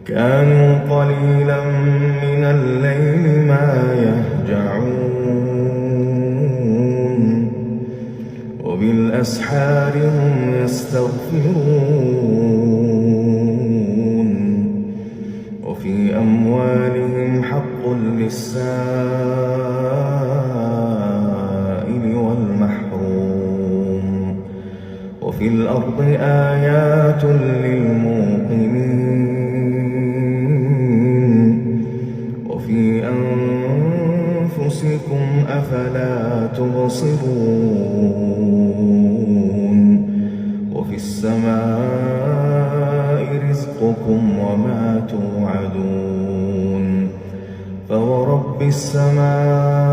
كانوا قليلا من الليل ما يهجعون وبالأسحار هم يستغفرون وفي أموالهم حق للسائل والمحروم وفي الأرض آيات للموقنين وفي أنفسكم أفلا تبصرون وفي السماء رزقكم وما توعدون فورب السماء